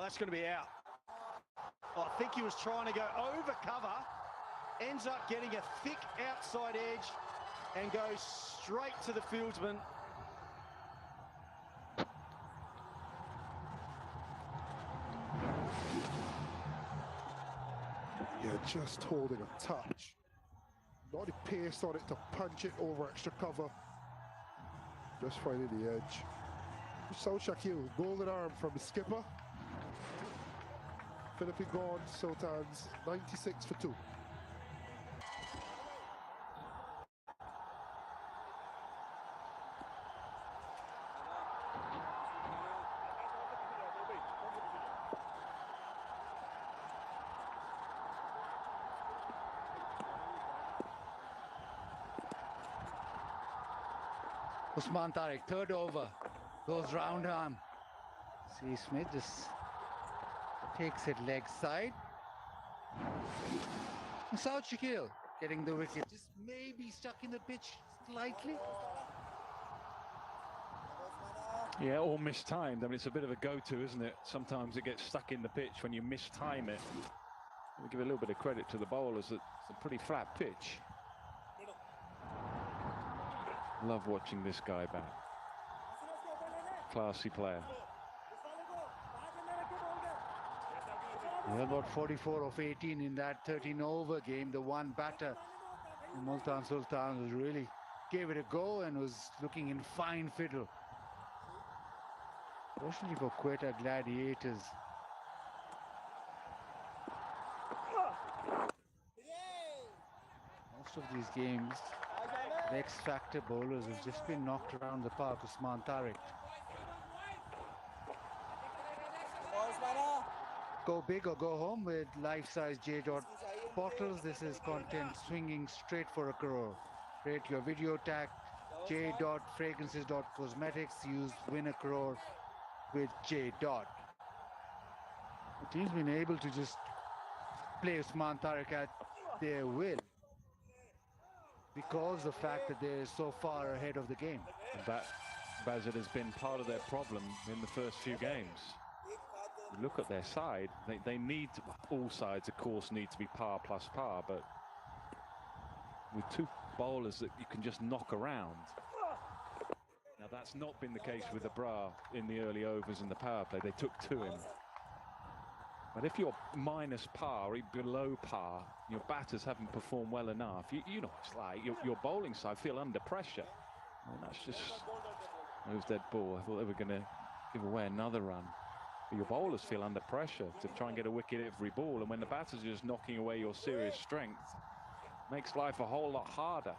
that's going to be out. I think he was trying to go over cover, ends up getting a thick outside edge and goes straight to the fieldsman. Yeah, just holding a touch. Not the pace on it to punch it over extra cover. Just finding the edge. South Shakil, golden arm from the skipper. Philippine gone, Sultans 96 for 2. Usman Tariq, third over, goes round arm. C. Smith just takes it leg side. South Shakil getting the wicket, just maybe stuck in the pitch slightly. Yeah, or mistimed. I mean, it's a bit of a go-to, isn't it? Sometimes it gets stuck in the pitch when you mistime it. We give a little bit of credit to the bowlers that it's a pretty flat pitch. Love watching this guy bat. Classy player. Yeah, about 44 of 18 in that 13-over game. The one batter, Multan Sultan, was really gave it a go and was looking in fine fiddle. Fortunately for Quetta Gladiators, most of these games, the X-factor bowlers have just been knocked around the park. Usman Tariq. Go big or go home with life-size J. bottles. This is content swinging straight for a crore. Rate your video tag J. Fragrances.cosmetics. Use win a crore with J. The team's been able to just play Usman Tariq at their will because of the fact that they're so far ahead of the game. And that, Bazid, has been part of their problem in the first few games. You look at their side, they need to, all sides of course need to be par plus par, but with two bowlers that you can just knock around. Now that's not been the case with Abrar in the early overs in the power play. They took to him. But if you're minus par or below par, your batters haven't performed well enough, you know it's like your bowling side feel under pressure. And that's just moves dead ball. I thought they were going to give away another run. But your bowlers feel under pressure to try and get a wicket every ball, and when the batters are just knocking away your serious strength, makes life a whole lot harder.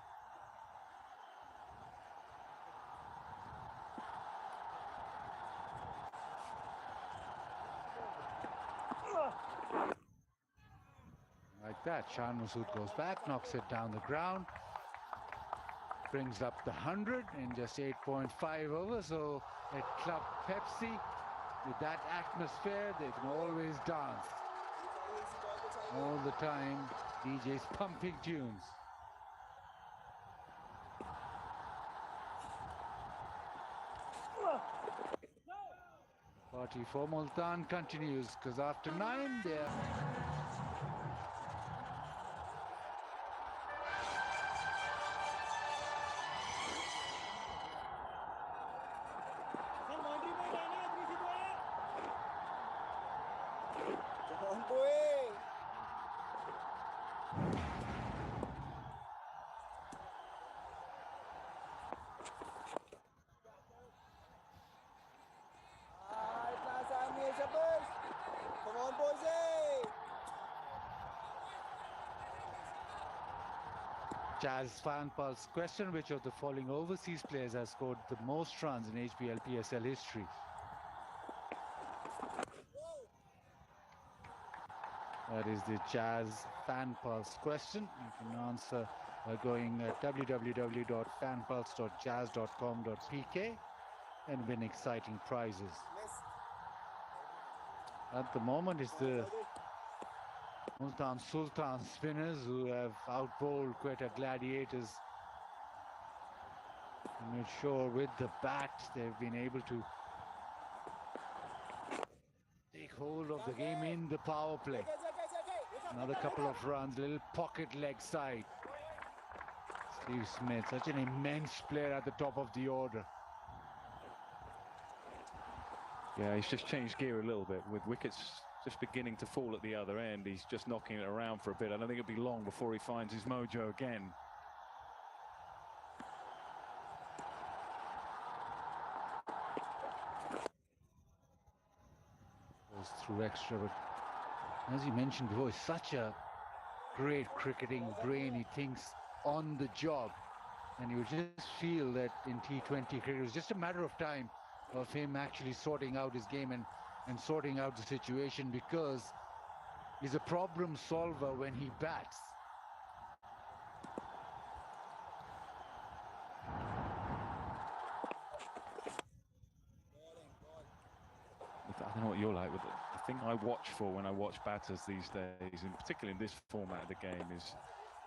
Like that, Shan Masood goes back, knocks it down the ground, brings up the 100 in just 8.5 overs. So at Club Pepsi, with that atmosphere, they can always dance all the time. DJ's pumping tunes. Party for Multan continues because after 9 they're Come on, boys! Jazz Fan Pulse question: which of the following overseas players has scored the most runs in HBL PSL history? That is the Jazz Fan Pulse question. You can answer by going at www.fanpulse.jazz.com.pk and win exciting prizes. At the moment, it's the Multan Sultan spinners who have outbowled Quetta Gladiators. I'm not sure with the bat they've been able to take hold hold of the game in the power play. Another couple of runs, little pocket leg side. Steve Smith, such an immense player at the top of the order. Yeah, he's just changed gear a little bit with wickets just beginning to fall at the other end. He's just knocking it around for a bit. I don't think it'll be long before he finds his mojo again. Goes through extra, but as you mentioned before, he's such a great cricketing brain. He thinks on the job, and you just feel that in T20 cricket, it was just a matter of time of him actually sorting out his game and sorting out the situation, because he's a problem solver when he bats. I don't know what you're like, but the thing I watch for when I watch batters these days, and particularly in this format of the game, is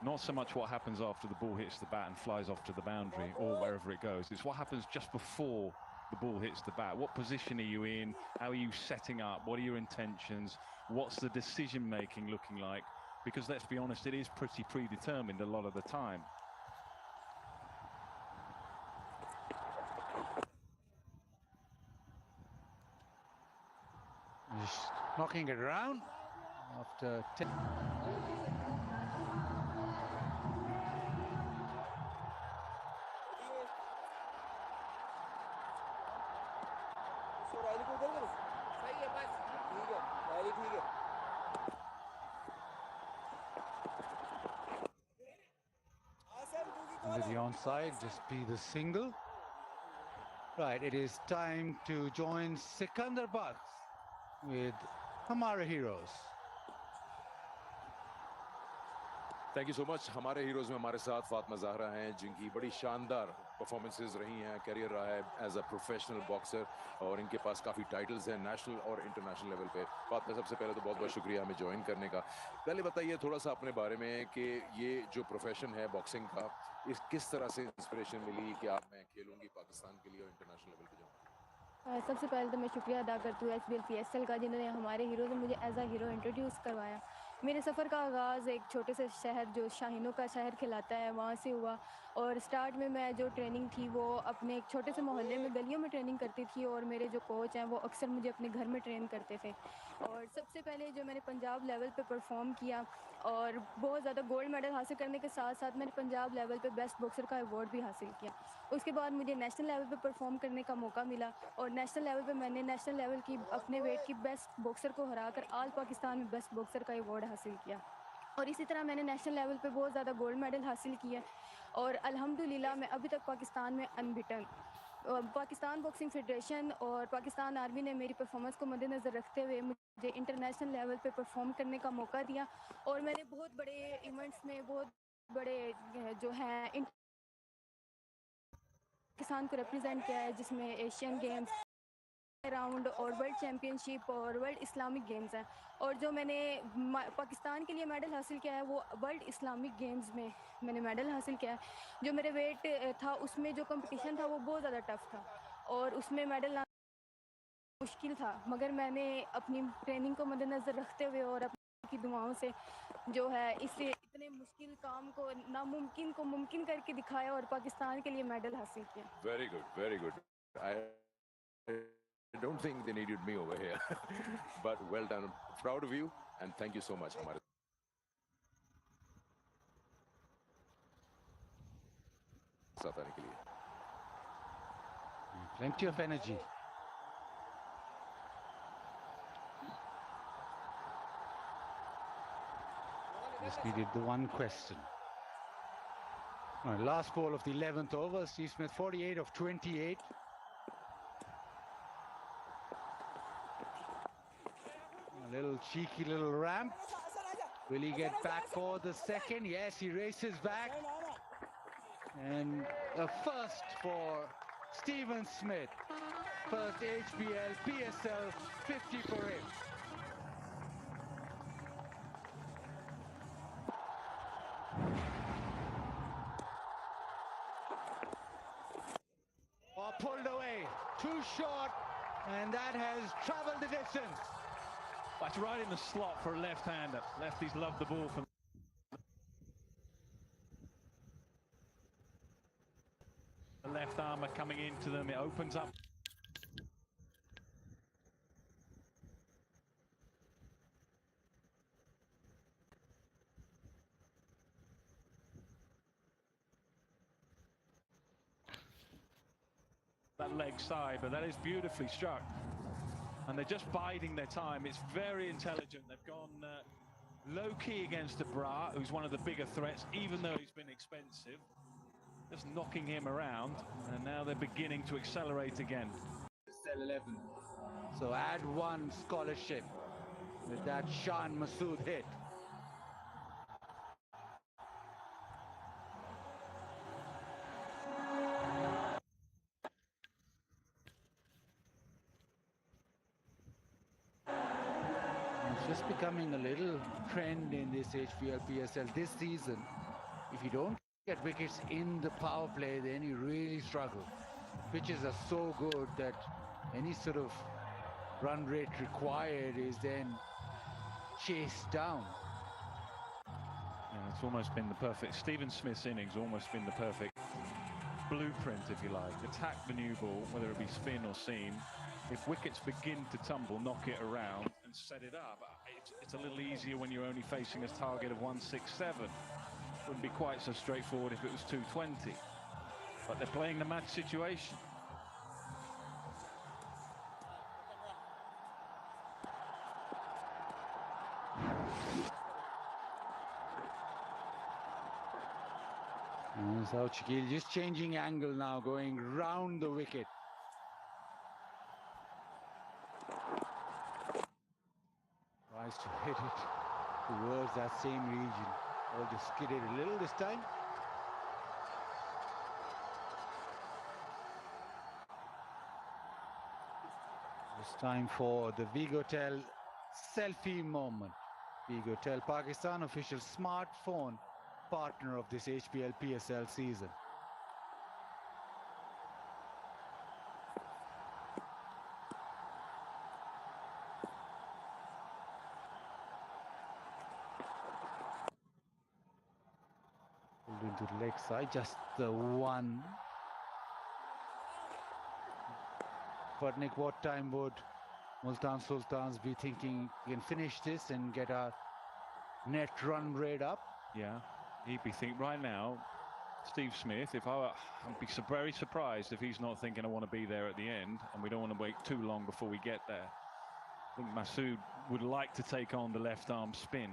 not so much what happens after the ball hits the bat and flies off to the boundary or wherever it goes. It's what happens just before the ball hits the bat. What position are you in? How are you setting up? What are your intentions? What's the decision making looking like? Because let's be honest, it is pretty predetermined a lot of the time. Just knocking it around after 10. Under the onside, just be the single. Right, it is time to join Sikandar Bucks with Hamara Heroes. Thank you so much. हमारे heroes में हमारे साथ फातिमा ज़हरा हैं, जिनकी बड़ी शानदार performances रही हैं. करियर रहा है एज अ प्रोफेशनल बॉक्सर, और इनके पास काफ़ी टाइटल्स हैं नेशनल और इंटरनेशनल लेवल पे. फातिमा, सबसे पहले तो बहुत बहुत शुक्रिया हमें ज्वाइन करने का. पहले बताइए थोड़ा सा अपने बारे में कि ये जो प्रोफेशन है बॉक्सिंग का, इस किस तरह से इंस्पिरेशन मिली कि आप मैं खेलूँगी पाकिस्तान के लिए और इंटरनेशनल लेवल पे जाऊँगी. सबसे पहले तो मैं शुक्रिया अदा करती हूँ SBL PSL का, जिन्होंने हमारे हीरो से मुझे एज अ हीरो इंट्रोड्यूस करवाया. मेरे सफ़र का आगाज़ एक छोटे से शहर जो शाहीनों का शहर कहलाता है वहाँ से हुआ. और स्टार्ट में मैं जो ट्रेनिंग थी वो अपने एक छोटे से मोहल्ले में गलियों में ट्रेनिंग करती थी, और मेरे जो कोच हैं वो अक्सर मुझे अपने घर में ट्रेन करते थे. और सबसे पहले जो मैंने पंजाब लेवल पे परफॉर्म किया और बहुत ज़्यादा गोल्ड मेडल हासिल करने के साथ साथ मैंने पंजाब लेवल पे बेस्ट बॉक्सर का अवार्ड भी हासिल किया. उसके बाद मुझे नेशनल लेवल पे परफॉर्म करने का मौका मिला, और नेशनल लेवल पे मैंने नेशनल लेवल की अपने वेट की बेस्ट बॉक्सर को हराकर ऑल पाकिस्तान में बेस्ट बॉक्सर का अवार्ड हासिल किया. और इसी तरह मैंने नेशनल लेवल पे बहुत ज़्यादा गोल्ड मेडल हासिल किया, और अल्हम्दुलिल्लाह मैं अभी तक पाकिस्तान में अनबिटन. पाकिस्तान बॉक्सिंग फेडरेशन और पाकिस्तान आर्मी ने मेरी परफॉर्मेंस को मद्देनज़र रखते हुए मुझे इंटरनेशनल लेवल पे परफॉर्म करने का मौका दिया, और मैंने बहुत बड़े इवेंट्स में बहुत बड़े जो हैं पाकिस्तान को रिप्रेजेंट किया है, जिसमें एशियन गेम्स राउंड और वर्ल्ड चैम्पियनशिप और वर्ल्ड इस्लामिक गेम्स हैं. और जो मैंने पाकिस्तान के लिए मेडल हासिल किया है वो वर्ल्ड इस्लामिक गेम्स में मैंने मेडल हासिल किया है. जो मेरे वेट था उसमें जो कंपटीशन था वो बहुत ज़्यादा टफ था, और उसमें मेडल लाना मुश्किल था, मगर मैंने अपनी ट्रेनिंग को मद्देनज़र रखते हुए और अपनी दुआओं से जो है इसे इतने मुश्किल काम को नामुमकिन को मुमकिन करके दिखाया और पाकिस्तान के लिए मेडल हासिल किया. Very good, very good. I don't think they needed me over here. But well done. Proud of you and thank you so much. हमारे साथ आने के लिए. Plenty of energy. Just needed the one question. Right, last ball of the 11th over. Steve Smith 48 of 28. A little cheeky little ramp. Will he get back for the second? Yes, he races back. And a first for Stephen Smith. First HBL PSL 50 for him. Pulled away, too short, and that has traveled the distance. That's right in the slot for a left-hander. Lefties love the ball from the left armour coming into them. It opens up. That leg side, but that is beautifully struck. And they're just biding their time. It's very intelligent. They've gone low-key against Abra, who's one of the bigger threats, even though he's been expensive. Just knocking him around, and now they're beginning to accelerate again. Cell 11. So add one scholarship with that Shan Masood hit. It's just becoming a little trend in this HPL PSL this season. If you don't get wickets in the power play, then you really struggle. Pitches are so good that any sort of run rate required is then chased down. Yeah, it's almost been the perfect, Stephen Smith's innings almost been the perfect blueprint, if you like. Attack the new ball, whether it be spin or seam. If wickets begin to tumble, knock it around and set it up. It's a little easier when you're only facing a target of 167. Wouldn't be quite so straightforward if it was 220. But they're playing the match situation. So Shakil just changing angle now, going round the wicket. Tries to hit it towards that same region. Or just skidded a little this time. It's time for the Vigotel selfie moment. Vigotel, Pakistan official smartphone partner of this HPL PSL season. Pulled into the leg side, just the one. But Nick, what time would Multan Sultans be thinking we can finish this and get our net run rate up? Yeah, he'd be thinking right now, Steve Smith, I'd be very surprised if he's not thinking I want to be there at the end, and we don't want to wait too long before we get there. I think Masood would like to take on the left arm spin.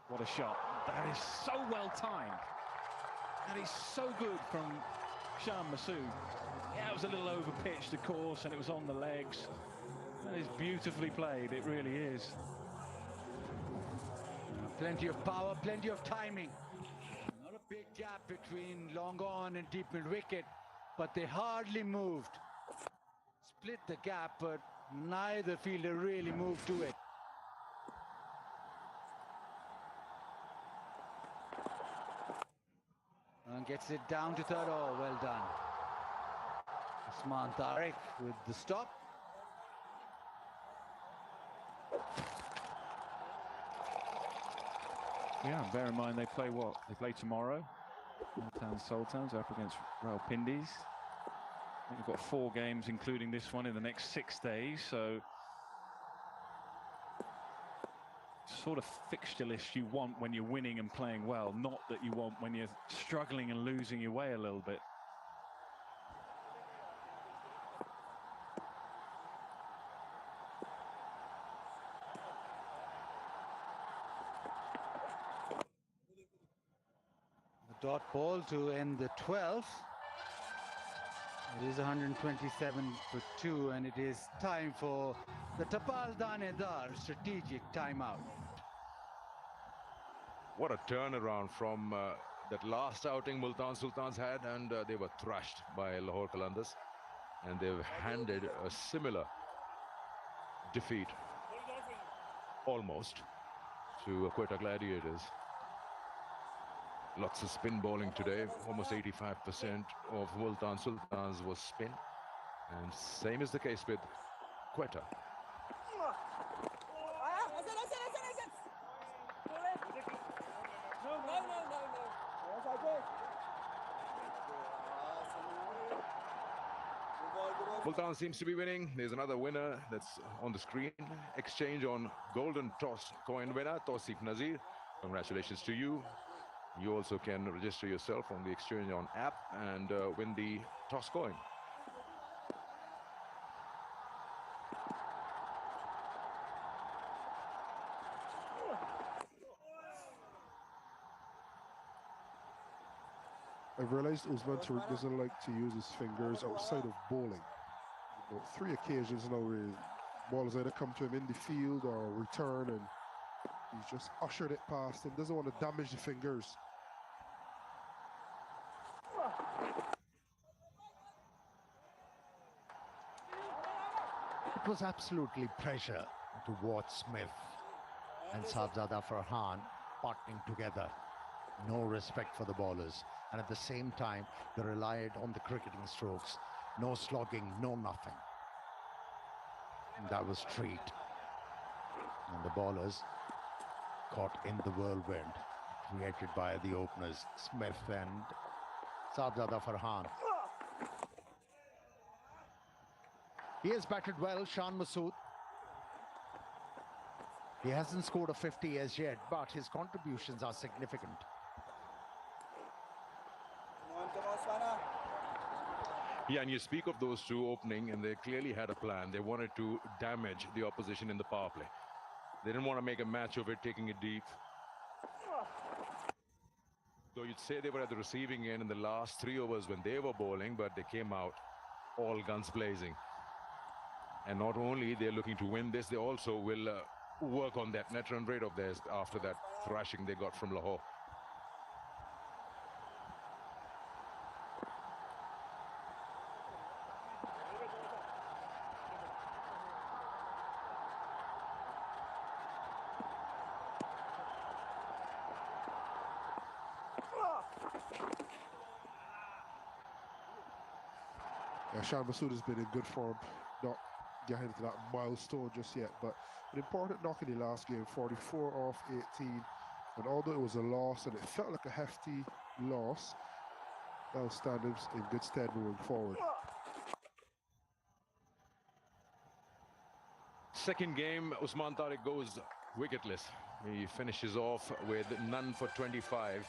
What a shot. That is so well timed. That is so good from Shan Masood. Yeah, it was a little over-pitched, of course, and it was on the legs. That is beautifully played, it really is. Plenty of power, plenty of timing. Not a big gap between long on and deep mid wicket, but they hardly moved. Split the gap, but neither fielder really moved to it. And gets it down to third. Oh, well done. Usman Tariq with the stop. Yeah, bear in mind they play what? They play tomorrow. Multan Sultans up against Rawalpindis. I think they've got 4 games, including this one, in the next 6 days. So, sort of fixture list you want when you're winning and playing well, not that you want when you're struggling and losing your way a little bit. The dot ball to end the 12th. It is 127 for 2, and it is time for the Tapal Danedar strategic timeout. What a turnaround from that last outing Multan Sultans had, and they were thrashed by Lahore Qalandars, and they've handed a similar defeat almost to Quetta Gladiators. Lots of spin bowling today. Almost 85% of Multan Sultans was spin, and same is the case with quetta. Multan seems to be winning. There's another winner that's on the screen. Exchange on golden toss coin winner, Tausif Nazir. Congratulations to you. You also can register yourself on the exchange on app and win the toss coin. I've realized Usman Tariq doesn't like to use his fingers outside of bowling. About 3 occasions now where ball has either come to him in the field or return, and he's just ushered it past him. Doesn't want to damage the fingers. It was absolutely pleasure to watch Smith and Sahibzada Farhan partnering together. No respect for the bowlers, and at the same time they relied on the cricketing strokes. No slogging, no nothing. And that was treat. And the bowlers caught in the whirlwind created by the openers Smith and Sahibzada Farhan. He has batted well, Shan Masood. He hasn't scored a 50 as yet, but his contributions are significant. Yeah, and you speak of those two opening, and they clearly had a plan. They wanted to damage the opposition in the power play. They didn't want to make a match of it, taking it deep. So you'd say they were at the receiving end in the last 3 overs when they were bowling, but they came out all guns blazing. And not only they're looking to win this, they also will work on that net run rate of theirs after that thrashing they got from Lahore. Yeah, Shan Masood has been in good form, not getting to that milestone just yet, but an important knock in the last game, 44 off 18. And although it was a loss and it felt like a hefty loss, now standards in good stead moving forward. Second game, Usman Tariq goes wicketless. He finishes off with none for 25.